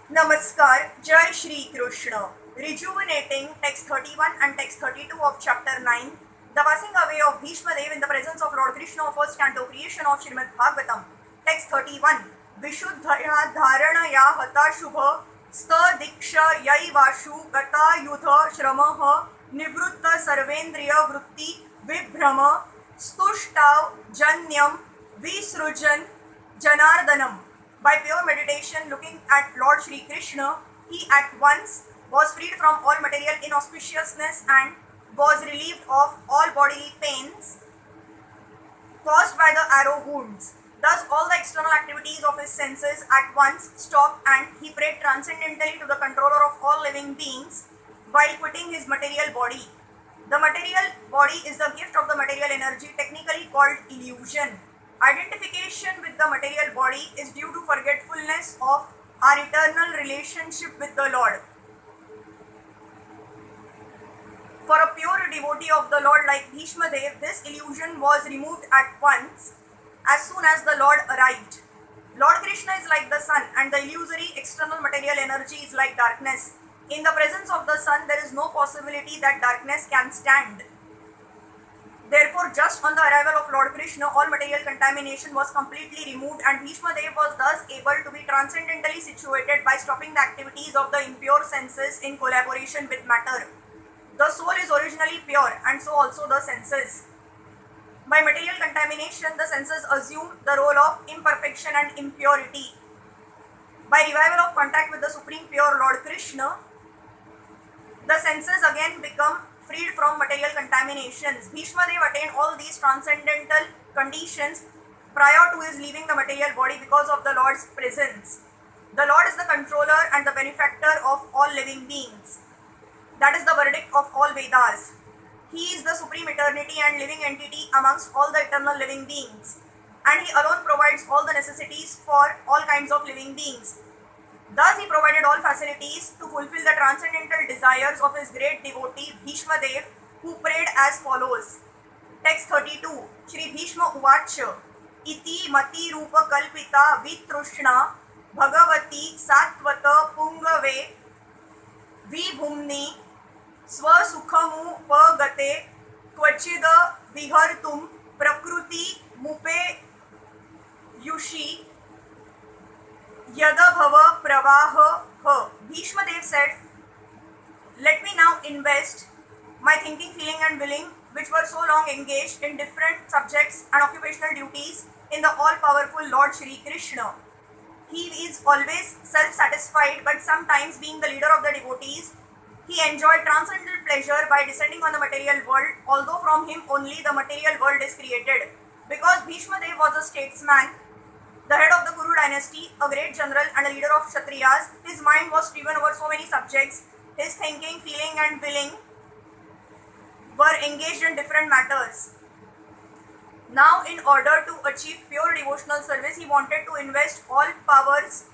Namaskar, Jai Shri Krishna. Rejuvenating text 31 and text 32 of chapter 9. The passing away of Bhismadeva in the presence of Lord Krishna of first canto, creation of Srimad Bhagavatam. Text 31. Vishuddhaya dharanaya hata shubha sta diksha yai vashu gata yudha shramaha nivrutta sarvendriya vritti vibhrama stushtav janyam visrujan janardanam. By pure meditation, looking at Lord Shri Krishna, he at once was freed from all material inauspiciousness and was relieved of all bodily pains caused by the arrow wounds. Thus, all the external activities of his senses at once stopped and he prayed transcendently to the controller of all living beings while quitting his material body. The material body is the gift of the material energy, technically called illusion. Identification with the material body is due to forgetfulness of our eternal relationship with the Lord. For a pure devotee of the Lord like Bhismadeva, this illusion was removed at once as soon as the Lord arrived. Lord Krishna is like the sun and the illusory external material energy is like darkness. In the presence of the sun, there is no possibility that darkness can stand. Therefore, just on the arrival of Lord Krishna, all material contamination was completely removed and Bhismadeva was thus able to be transcendently situated by stopping the activities of the impure senses in collaboration with matter. The soul is originally pure and so also the senses. By material contamination, the senses assume the role of imperfection and impurity. By revival of contact with the Supreme Pure Lord Krishna, the senses again become freed from material contaminations. Bhismadeva attained all these transcendental conditions prior to his leaving the material body because of the Lord's presence. The Lord is the controller and the benefactor of all living beings. That is the verdict of all Vedas. He is the supreme eternity and living entity amongst all the eternal living beings. And he alone provides all the necessities for all kinds of living beings. Thus, he provided all facilities to fulfill the transcendental desires of his great devotee Bhismadeva, who prayed as follows. Text 32. Shri Bhishma Uvacha Iti Mati Rupa Kalpita Vitrushna Bhagavati Satvata Pungave Vibhumni Swasukhamu Pagate Kvachida Vihartum Prakruti Mupe Yushi Yadabhava Pravaha Ha. Bhishmadeva said, "Let me now invest my thinking, feeling and willing, which were so long engaged in different subjects and occupational duties, in the all-powerful Lord Shri Krishna. He is always self-satisfied, but sometimes being the leader of the devotees, he enjoyed transcendental pleasure by descending on the material world, although from him only the material world is created. Because Bhismadeva was a statesman, the head of the Kuru dynasty, a great general and a leader of Kshatriyas, his mind was striven over so many subjects. His thinking, feeling and willing were engaged in different matters. Now, in order to achieve pure devotional service, he wanted to invest all powers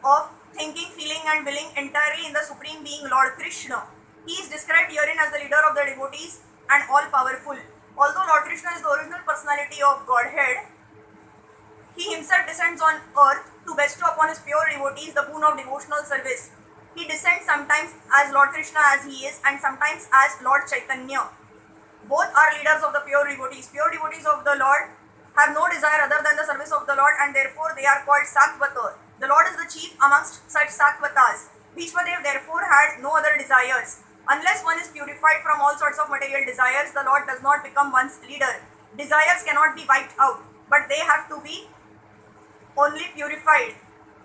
of thinking, feeling and willing entirely in the Supreme Being Lord Krishna. He is described herein as the leader of the devotees and all-powerful. Although Lord Krishna is the original personality of Godhead, he himself descends on earth to bestow upon his pure devotees the boon of devotional service. He descends sometimes as Lord Krishna as he is and sometimes as Lord Chaitanya. Both are leaders of the pure devotees. Pure devotees of the Lord have no desire other than the service of the Lord and therefore they are called Satvata. The Lord is the chief amongst such Sattvatas. Bhismadeva therefore had no other desires. Unless one is purified from all sorts of material desires, the Lord does not become one's leader. Desires cannot be wiped out, but they have to be only purified.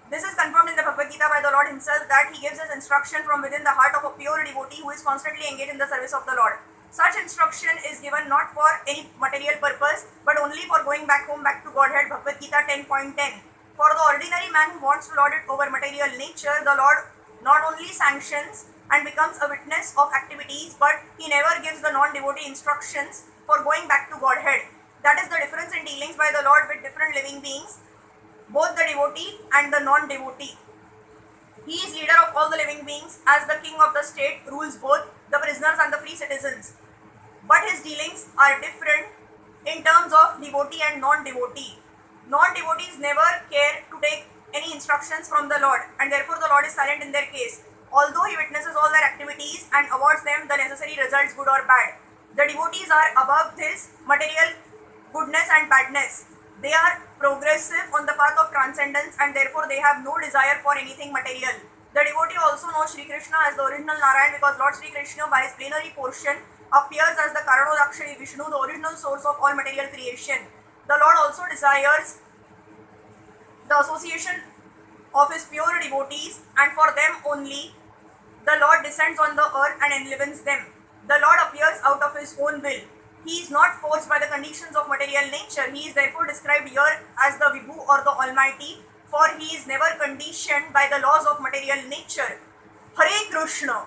This is confirmed in the Bhagavad Gita by the Lord himself that he gives his instruction from within the heart of a pure devotee who is constantly engaged in the service of the Lord. Such instruction is given not for any material purpose but only for going back home, back to Godhead. Bhagavad Gita 10.10. For the ordinary man who wants to lord it over material nature, the Lord not only sanctions and becomes a witness of activities, but he never gives the non-devotee instructions for going back to Godhead. That is the difference in dealings by the Lord with different living beings, both the devotee and the non-devotee. He is leader of all the living beings, as the king of the state rules both the prisoners and the free citizens. But his dealings are different in terms of devotee and non-devotee. Non-devotees never care to take any instructions from the Lord, and therefore the Lord is silent in their case. Although he witnesses all their activities and awards them the necessary results, good or bad. The devotees are above this material goodness and badness. They are progressive on the path of transcendence, and therefore they have no desire for anything material. The devotee also knows Shri Krishna as the original Narayana, because Lord Shri Krishna by his plenary portion appears as the Karanodakshari Vishnu, the original source of all material creation. The Lord also desires the association of his pure devotees, and for them only the Lord descends on the earth and enlivens them. The Lord appears out of his own will. He is not forced by the conditions of material nature. He is therefore described here as the Vibhu or the Almighty, for he is never conditioned by the laws of material nature. Hare Krishna.